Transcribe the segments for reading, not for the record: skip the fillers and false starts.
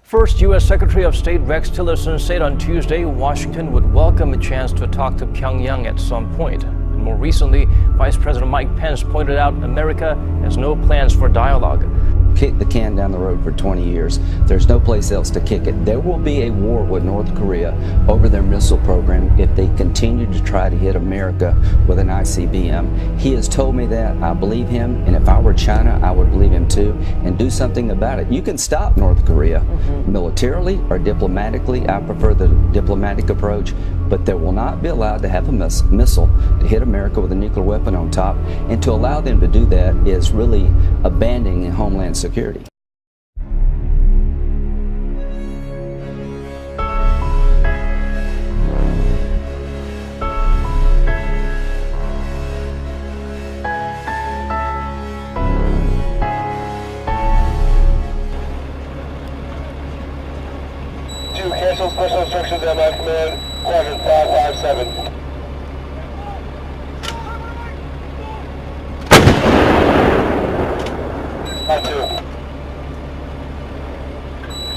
First, U.S. Secretary of State Rex Tillerson said on Tuesday Washington would welcome a chance to talk to Pyongyang at some point. And more recently, Vice President Mike Pence pointed out America has no plans for dialogue. Kick the can down the road for 20 years. There's no place else to kick it. There will be a war with North Korea over their missile program if they continue to try to hit America with an ICBM. He has told me that. I believe him, and if I were China, I would believe him too, and do something about it. You can stop North Korea militarily or diplomatically. I prefer the diplomatic approach, but they will not be allowed to have a missile to hit America with a nuclear weapon on top, and to allow them to do that is really abandoning Homeland Security. Cancel special instructions at my command, quadrant 557. Shot 2.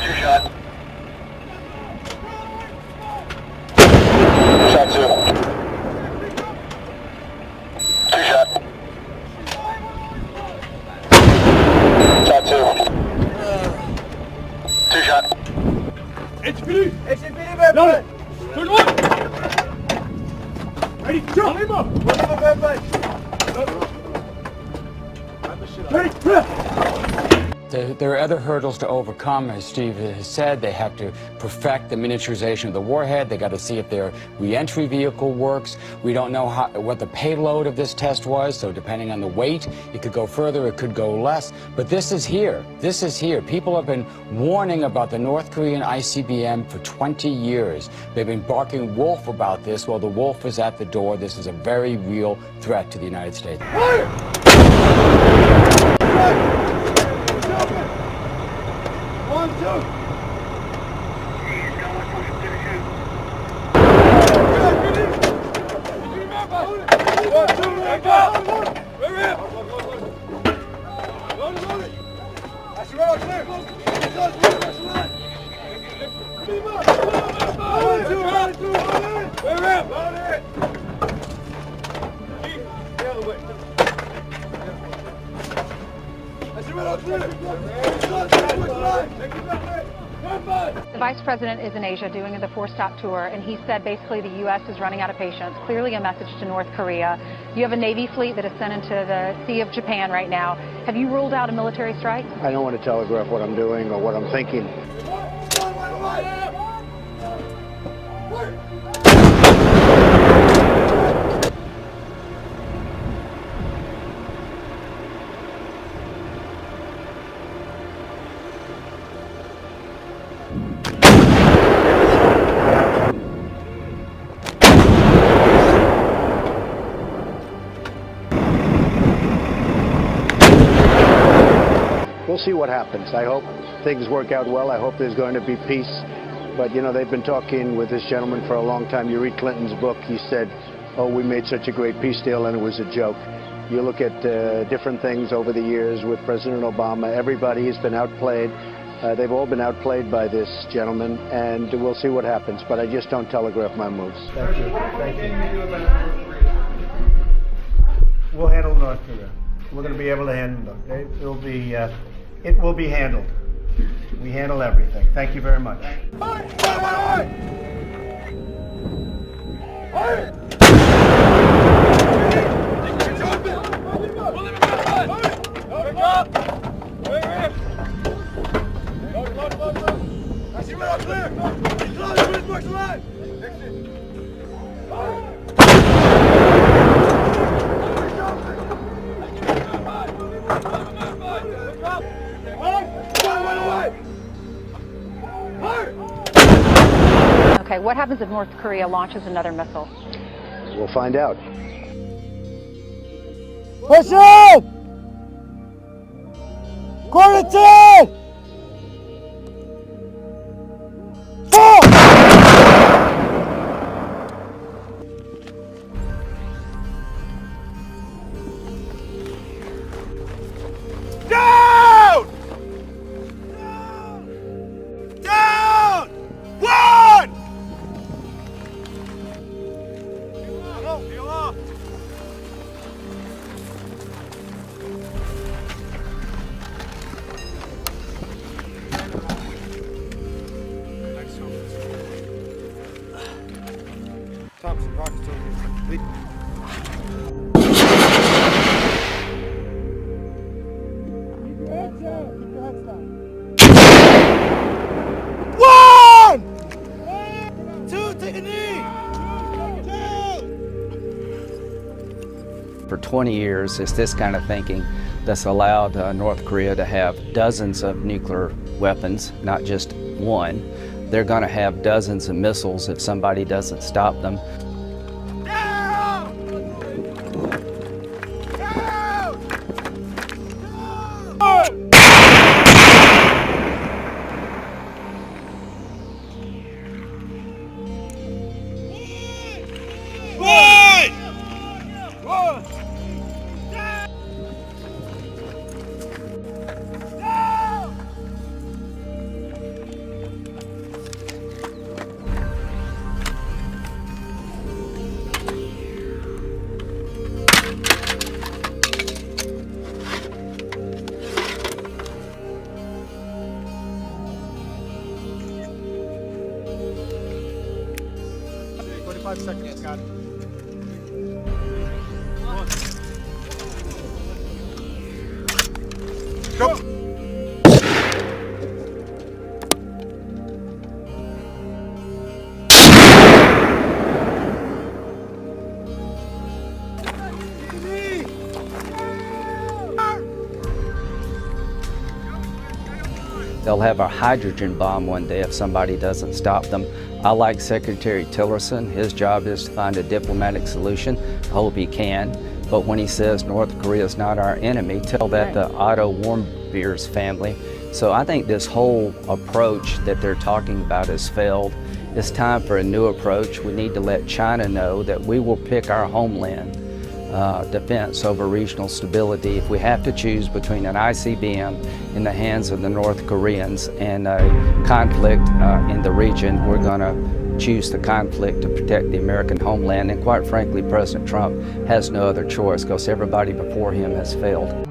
2 shot. Shot 2. 2 shot. Shot 2. 2 shot. HPD! Load it! Turn one! Ready, jump! Ready, There are other hurdles to overcome, as Steve has said. They have to perfect the miniaturization of the warhead. They got to see if their reentry vehicle works. We don't know what the payload of this test was, so depending on the weight, it could go further, it could go less. But this is here. This is here. People have been warning about the North Korean ICBM for 20 years. They've been barking wolf about this. Well, the wolf is at the door. This is a very real threat to the United States. fire! One, two. The Vice President is in Asia doing the four-stop tour, and he said basically the U.S. is running out of patience. Clearly a message to North Korea. You have a Navy fleet that is sent into the Sea of Japan right now. Have you ruled out a military strike? I don't want to telegraph what I'm doing or what I'm thinking. We'll see what happens. I hope things work out well. I hope there's going to be peace. But, you know, they've been talking with this gentleman for a long time. You read Clinton's book, he said, oh, we made such a great peace deal and it was a joke. You look at different things over the years with President Obama. Everybody has been outplayed. They've all been outplayed by this gentleman, and we'll see what happens. But I just don't telegraph my moves. Thank you. Thank you. We'll handle North Korea. We're going to be able to handle it. It will be handled. We handle everything. Thank you very much. Okay, what happens if North Korea launches another missile? We'll find out. Push it! Quarantine! 20 years, it's this kind of thinking that's allowed North Korea to have dozens of nuclear weapons, not just one. They're going to have dozens of missiles if somebody doesn't stop them. Seconds, got it. Go! They'll have a hydrogen bomb one day if somebody doesn't stop them. I like Secretary Tillerson. His job is to find a diplomatic solution. I hope he can. But when he says North Korea is not our enemy, tell that to Otto Warmbier's family. So I think this whole approach that they're talking about has failed. It's time for a new approach. We need to let China know that we will pick our homeland defense over regional stability. If we have to choose between an ICBM in the hands of the North Koreans and a conflict in the region, we're going to choose the conflict to protect the American homeland. And quite frankly, President Trump has no other choice because everybody before him has failed.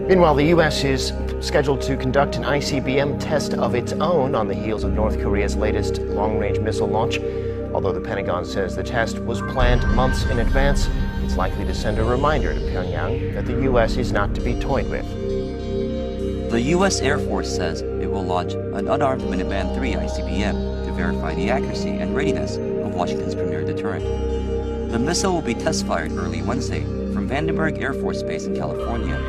Meanwhile, the U.S. is scheduled to conduct an ICBM test of its own on the heels of North Korea's latest long-range missile launch. Although the Pentagon says the test was planned months in advance, it's likely to send a reminder to Pyongyang that the U.S. is not to be toyed with. The U.S. Air Force says it will launch an unarmed Minuteman III ICBM to verify the accuracy and readiness of Washington's premier deterrent. The missile will be test-fired early Wednesday from Vandenberg Air Force Base in California.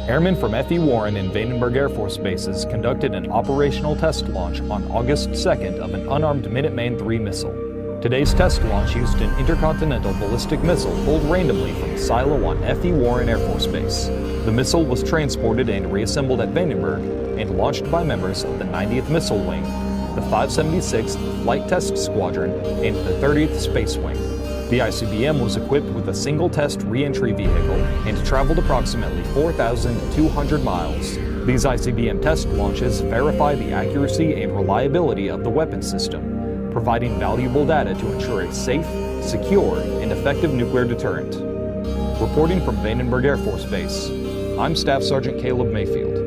Airmen from F.E. Warren and Vandenberg Air Force Bases conducted an operational test launch on August 2nd of an unarmed Minuteman III missile. Today's test launch used an intercontinental ballistic missile pulled randomly from a silo on F.E. Warren Air Force Base. The missile was transported and reassembled at Vandenberg and launched by members of the 90th Missile Wing, the 576th Flight Test Squadron, and the 30th Space Wing. The ICBM was equipped with a single test re-entry vehicle and traveled approximately 4,200 miles. These ICBM test launches verify the accuracy and reliability of the weapon system, providing valuable data to ensure a safe, secure, and effective nuclear deterrent. Reporting from Vandenberg Air Force Base, I'm Staff Sergeant Caleb Mayfield.